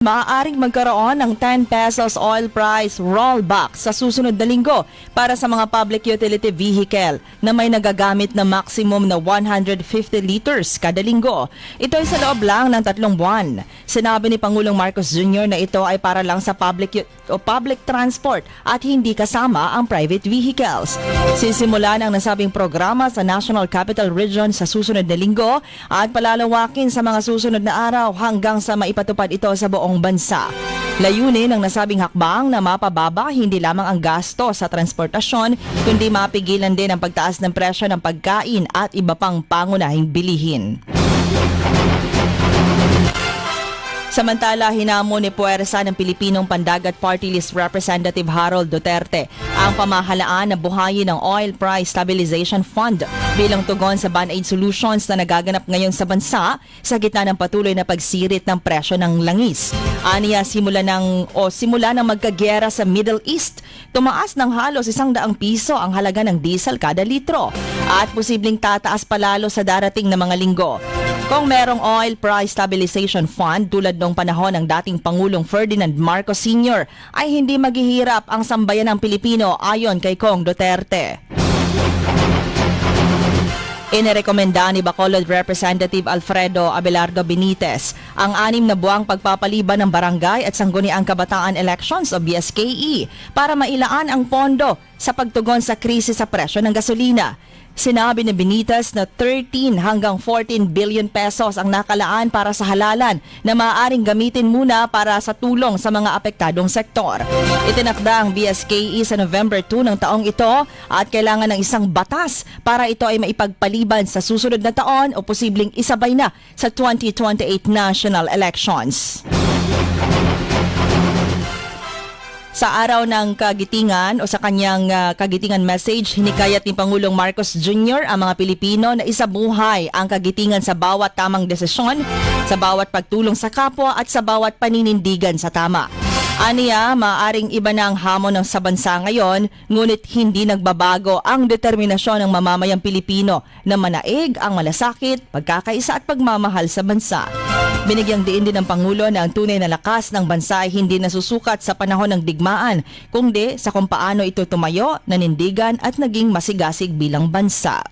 Maaaring magkaroon ng 10 pesos oil price rollback sa susunod na linggo para sa mga public utility vehicle na may nagagamit na maximum na 150 liters kada linggo. Ito ay sa loob lang ng 3 buwan. Sinabi ni Pangulong Marcos Jr. na ito ay para lang sa public transport at hindi kasama ang private vehicles. Sisimulan ang nasabing programa sa National Capital Region sa susunod na linggo at palalawakin sa mga susunod na araw hanggang sa maipatupad ito sa buong bansa. Layunin ng nasabing hakbang na mapababa hindi lamang ang gasto sa transportasyon kundi mapigilan din ang pagtaas ng presyo ng pagkain at iba pang pangunahing bilihin. Samantala, hinamon ni Puwersa ng Pilipinong Pandagat Party List Representative Harold Duterte ang pamahalaan na buhayin ng Oil Price Stabilization Fund bilang tugon sa Band-Aid Solutions na nagaganap ngayon sa bansa sa gitna ng patuloy na pagsirit ng presyo ng langis. Aniya, simula ng magkagyera sa Middle East, tumaas ng halos 100 piso ang halaga ng diesel kada litro at posibleng tataas palalo sa darating na mga linggo. Kung merong Oil Price Stabilization Fund tulad noong panahon ng dating Pangulong Ferdinand Marcos Sr. ay hindi maghihirap ang sambayan ng Pilipino ayon kay Kong Duterte. Inirekomenda ni Bacolod Representative Alfredo Abelardo Benitez ang 6 na buwang pagpapaliban ng barangay at sangguniang kabataan elections o BSKE para mailaan ang pondo sa pagtugon sa krisis sa presyo ng gasolina. Sinabi ni Benitez na 13 hanggang 14 billion pesos ang nakalaan para sa halalan na maaaring gamitin muna para sa tulong sa mga apektadong sektor. Itinakda ang BSKE sa November 2 ng taong ito at kailangan ng isang batas para ito ay maipagpaliban sa susunod na taon o posibleng isabay na sa 2028 national elections. Sa araw ng kagitingan o sa kanyang kagitingan message, hinikayat ni Pangulong Marcos Jr. ang mga Pilipino na isabuhay ang kagitingan sa bawat tamang desisyon, sa bawat pagtulong sa kapwa at sa bawat paninindigan sa tama. Aniya, maaaring iba na ang hamon ng sa bansa ngayon, ngunit hindi nagbabago ang determinasyon ng mamamayang Pilipino na manaig ang malasakit, pagkakaisa at pagmamahal sa bansa. Binigyang diin din ng Pangulo na ang tunay na lakas ng bansa ay hindi nasusukat sa panahon ng digmaan, kundi sa kung paano ito tumayo, nanindigan at naging masigasig bilang bansa.